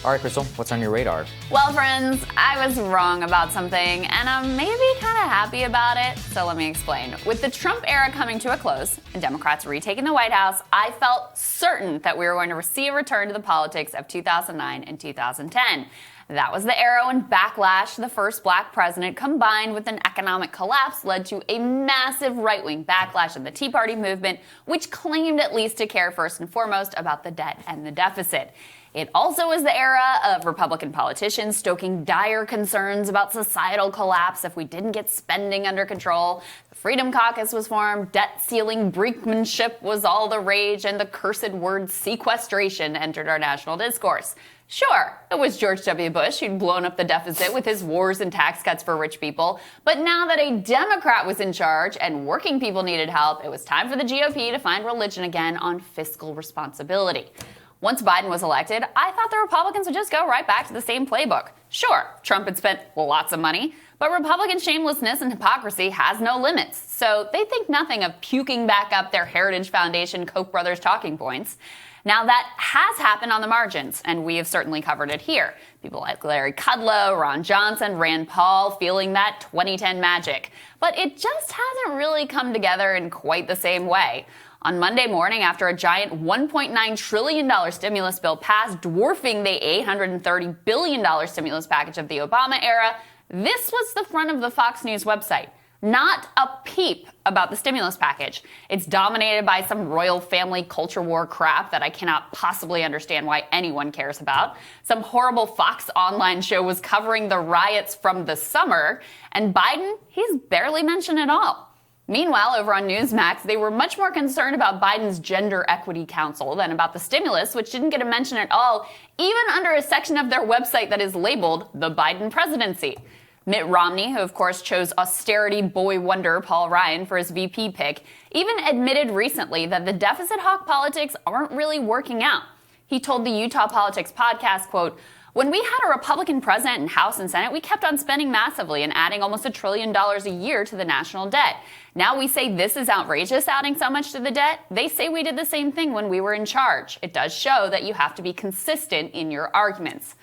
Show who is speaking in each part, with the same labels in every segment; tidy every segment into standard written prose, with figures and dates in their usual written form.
Speaker 1: All right, Krystal, what's on your radar?
Speaker 2: Well, friends, I was wrong about something, and I'm maybe kind of happy about it, so let me explain. With the Trump era coming to a close and Democrats retaking the White House, I felt certain that we were going to see a return to the politics of 2009 and 2010. That was the era when backlash to the first black president combined with an economic collapse led to a massive right-wing backlash of the Tea Party movement, which claimed at least to care first and foremost about the debt and the deficit. It also was the era of Republican politicians stoking dire concerns about societal collapse if we didn't get spending under control. The Freedom Caucus was formed, debt ceiling brinkmanship was all the rage, and the cursed word sequestration entered our national discourse. Sure, it was George W. Bush who'd blown up the deficit with his wars and tax cuts for rich people, but now that a Democrat was in charge and working people needed help, it was time for the GOP to find religion again on fiscal responsibility. Once Biden was elected, I thought the Republicans would just go right back to the same playbook. Sure, Trump had spent lots of money, but Republican shamelessness and hypocrisy has no limits. So they think nothing of puking back up their Heritage Foundation Koch brothers talking points. Now that has happened on the margins, and we have certainly covered it here. People like Larry Kudlow, Ron Johnson, Rand Paul feeling that 2010 magic. But it just hasn't really come together in quite the same way. On Monday morning, after a giant $1.9 trillion stimulus bill passed, dwarfing the $830 billion stimulus package of the Obama era, this was the front of the Fox News website. Not a peep about the stimulus package. It's dominated by some royal family culture war crap that I cannot possibly understand why anyone cares about. Some horrible Fox online show was covering the riots from the summer, and Biden, he's barely mentioned at all. Meanwhile, over on Newsmax, they were much more concerned about Biden's Gender Equity Council than about the stimulus, which didn't get a mention at all, even under a section of their website that is labeled the Biden presidency. Mitt Romney, who of course chose austerity boy wonder Paul Ryan for his VP pick, even admitted recently that the deficit hawk politics aren't really working out. He told the Utah Politics podcast, quote, "When we had a Republican president in House and Senate, we kept on spending massively and adding almost $1 trillion a year to the national debt. Now we say this is outrageous, adding so much to the debt. They say we did the same thing when we were in charge. It does show that you have to be consistent in your arguments."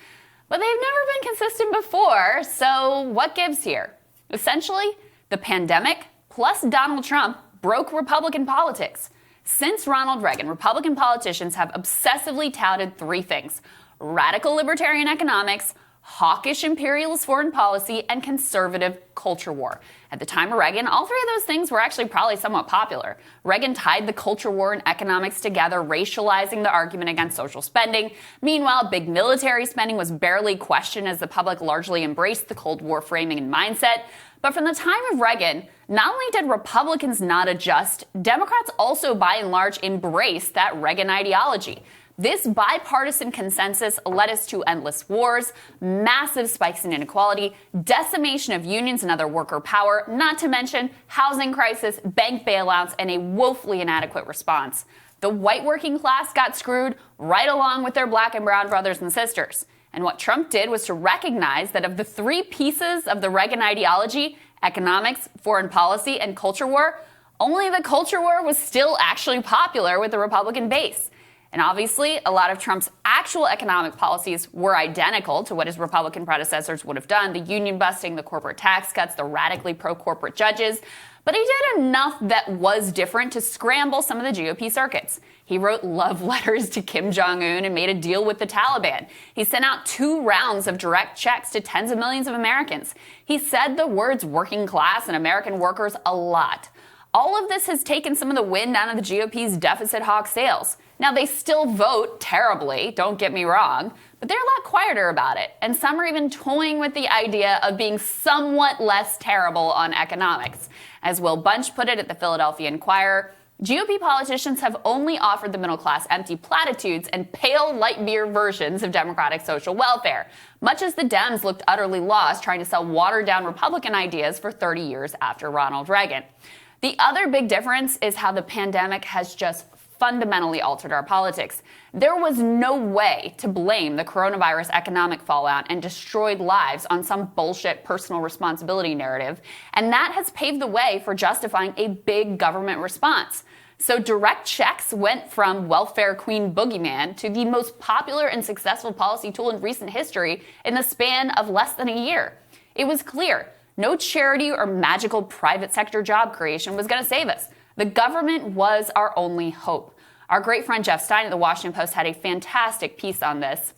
Speaker 2: But they've never been consistent before, so what gives here? Essentially, the pandemic plus Donald Trump broke Republican politics. Since Ronald Reagan, Republican politicians have obsessively touted three things: radical libertarian economics, hawkish imperialist foreign policy, and conservative culture war. At the time of Reagan, all three of those things were actually probably somewhat popular. Reagan tied the culture war and economics together, racializing the argument against social spending. Meanwhile, big military spending was barely questioned as the public largely embraced the Cold War framing and mindset. But from the time of Reagan, not only did Republicans not adjust, Democrats also by and large embraced that Reagan ideology. This bipartisan consensus led us to endless wars, massive spikes in inequality, decimation of unions and other worker power, not to mention housing crisis, bank bailouts, and a woefully inadequate response. The white working class got screwed right along with their black and brown brothers and sisters. And what Trump did was to recognize that of the three pieces of the Reagan ideology, economics, foreign policy, and culture war, only the culture war was still actually popular with the Republican base. And obviously, a lot of Trump's actual economic policies were identical to what his Republican predecessors would have done: the union busting, the corporate tax cuts, the radically pro-corporate judges. But he did enough that was different to scramble some of the GOP circuits. He wrote love letters to Kim Jong-un and made a deal with the Taliban. He sent out 2 rounds of direct checks to tens of millions of Americans. He said the words working class and American workers a lot. All of this has taken some of the wind out of the GOP's deficit hawk sails. Now, they still vote terribly, don't get me wrong, but they're a lot quieter about it. And some are even toying with the idea of being somewhat less terrible on economics. As Will Bunch put it at the Philadelphia Inquirer, GOP politicians have only offered the middle class empty platitudes and pale light beer versions of democratic social welfare, much as the Dems looked utterly lost trying to sell watered-down Republican ideas for 30 years after Ronald Reagan. The other big difference is how the pandemic has just fundamentally altered our politics. There was no way to blame the coronavirus economic fallout and destroyed lives on some bullshit personal responsibility narrative, and that has paved the way for justifying a big government response. So direct checks went from welfare queen boogeyman to the most popular and successful policy tool in recent history in the span of less than a year. It was clear no charity or magical private sector job creation was going to save us. The government was our only hope. Our great friend Jeff Stein at the Washington Post had a fantastic piece on this.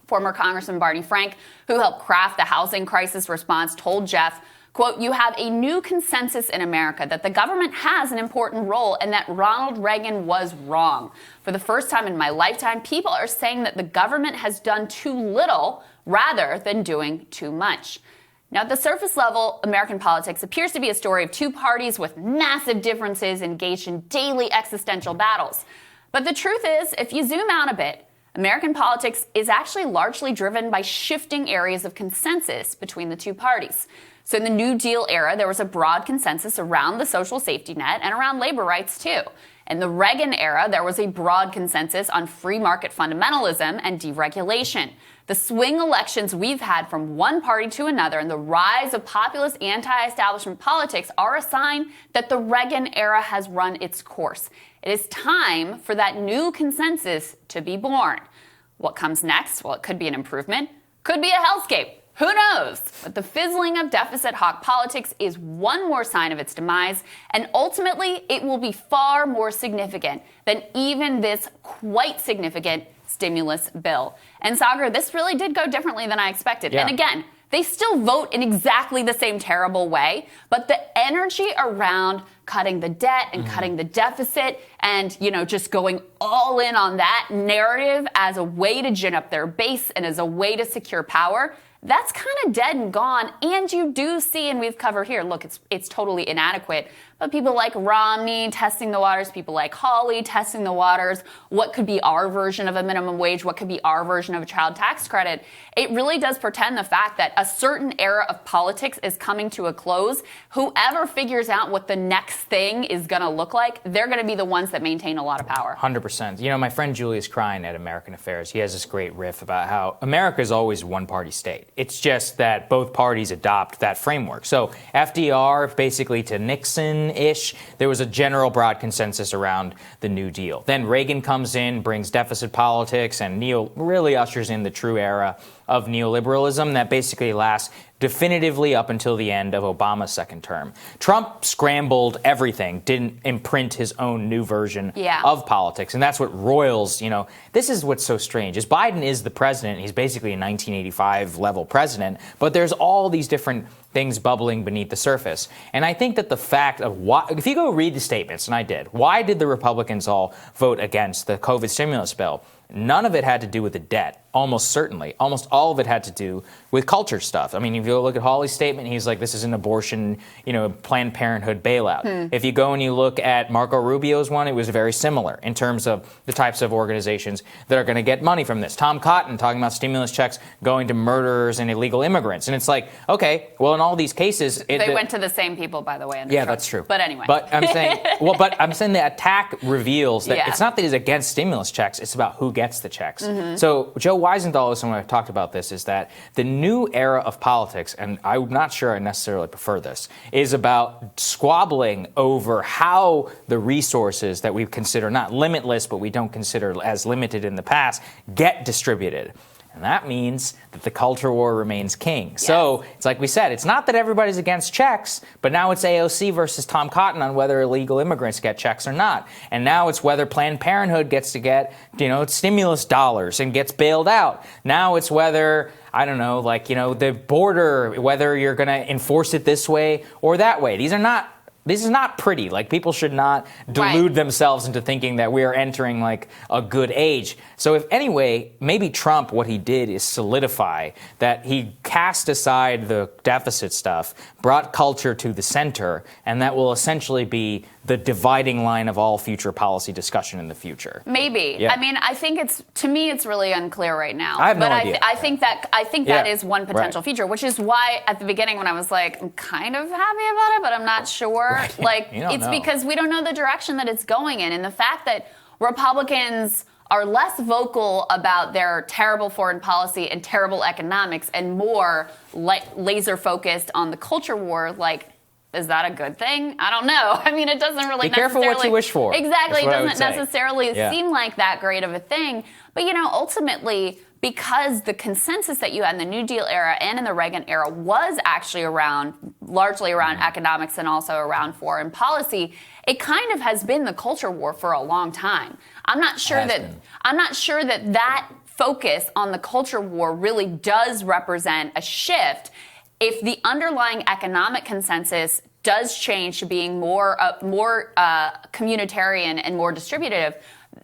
Speaker 2: Former Congressman Barney Frank, who helped craft the housing crisis response, told Jeff, quote, "You have a new consensus in America that the government has an important role and that Ronald Reagan was wrong. For the first time in my lifetime, people are saying that the government has done too little rather than doing too much." Now, at the surface level, American politics appears to be a story of two parties with massive differences engaged in daily existential battles. But the truth is, if you zoom out a bit, American politics is actually largely driven by shifting areas of consensus between the two parties. So in the New Deal era, there was a broad consensus around the social safety net and around labor rights, too. In the Reagan era, there was a broad consensus on free market fundamentalism and deregulation. The swing elections we've had from one party to another and the rise of populist anti-establishment politics are a sign that the Reagan era has run its course. It is time for that new consensus to be born. What comes next? Well, it could be an improvement, could be a hellscape. Who knows? But the fizzling of deficit hawk politics is one more sign of its demise, and ultimately it will be far more significant than even this quite significant stimulus bill. And Sagar, this really did go differently than I expected.
Speaker 1: Yeah.
Speaker 2: And again, they still vote in exactly the same terrible way, but the energy around cutting the debt and cutting the deficit and, just going all in on that narrative as a way to gin up their base and as a way to secure power, that's kind of dead and gone. And you do see, and we've covered here, look, it's totally inadequate, but people like Romney testing the waters, people like Hawley testing the waters, what could be our version of a minimum wage, what could be our version of a child tax credit. It really does portend the fact that a certain era of politics is coming to a close. Whoever figures out what the next thing is going to look like, they're going to be the ones that maintain a lot of power.
Speaker 1: 100%. My friend Julius Krein at American Affairs, he has this great riff about how America is always a one-party state. It's just that both parties adopt that framework. So FDR, basically to Nixon-ish, there was a general broad consensus around the New Deal. Then Reagan comes in, brings deficit politics, and really ushers in the true era of neoliberalism that basically lasts definitively up until the end of Obama's second term. Trump scrambled everything, didn't imprint his own new version of politics. And that's what roils, this is what's so strange, is Biden is the president. He's basically a 1985 level president, but there's all these different things bubbling beneath the surface. And I think that the fact of why, if you go read the statements, and I did, why did the Republicans all vote against the COVID stimulus bill? None of it had to do with the debt, almost certainly. Almost all of it had to do with culture stuff. I mean, if you look at Hawley's statement, he's like, this is an abortion, Planned Parenthood bailout. If you go and you look at Marco Rubio's one, it was very similar in terms of the types of organizations that are going to get money from this. Tom Cotton talking about stimulus checks going to murderers and illegal immigrants. And it's like, okay, well, in all these cases...
Speaker 2: They went to the same people, by the way.
Speaker 1: Yeah, that's true.
Speaker 2: But anyway.
Speaker 1: But I'm saying the attack reveals that it's not that he's against stimulus checks, it's about who gets the checks. So Joe Weisenthal, when I've talked about this, is that the new era of politics, and I'm not sure I necessarily prefer this, is about squabbling over how the resources that we consider not limitless, but we don't consider as limited in the past, get distributed. And that means that the culture war remains king. Yes. So it's like we said, it's not that everybody's against checks, but now it's AOC versus Tom Cotton on whether illegal immigrants get checks or not. And now it's whether Planned Parenthood gets to get, stimulus dollars and gets bailed out. Now it's whether, the border, whether you're going to enforce it this way or that way. This is not pretty. People should not delude themselves into thinking that we are entering a good age. So maybe Trump, what he did is solidify that he cast aside the deficit stuff, brought culture to the center, and that will essentially be the dividing line of all future policy discussion in the future.
Speaker 2: Maybe. Yeah. I mean, I think it's really unclear right now.
Speaker 1: I have no idea.
Speaker 2: I think that is one potential feature, which is why at the beginning when I was like, I'm kind of happy about it, but I'm not sure. It's because we don't know the direction that it's going in. And the fact that Republicans are less vocal about their terrible foreign policy and terrible economics and more laser focused on the culture war, is that a good thing? I don't know. I mean, it doesn't really
Speaker 1: Be careful what you wish for.
Speaker 2: Exactly. It
Speaker 1: That's what I would
Speaker 2: doesn't
Speaker 1: say.
Speaker 2: necessarily seem like that great of a thing. But, ultimately, because the consensus that you had in the New Deal era and in the Reagan era was actually largely around economics and also around foreign policy, it kind of has been the culture war for a long time. I'm not sure that focus on the culture war really does represent a shift. If the underlying economic consensus does change to being more communitarian and more distributive,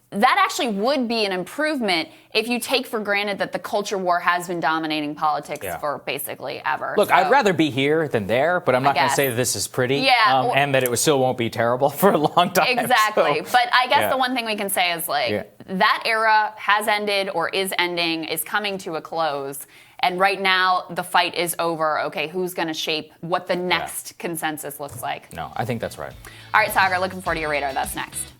Speaker 2: that actually would be an improvement if you take for granted that the culture war has been dominating politics for basically ever.
Speaker 1: Look, I'd rather be here than there, but I'm not going to say that this is pretty and that it still won't be terrible for a long time.
Speaker 2: Exactly. But I guess the one thing we can say is that era has ended or is ending, is coming to a close. And right now, the fight is over. Okay, who's going to shape what the next consensus looks like?
Speaker 1: No, I think that's right.
Speaker 2: All right, Sagar, looking forward to your radar. That's next.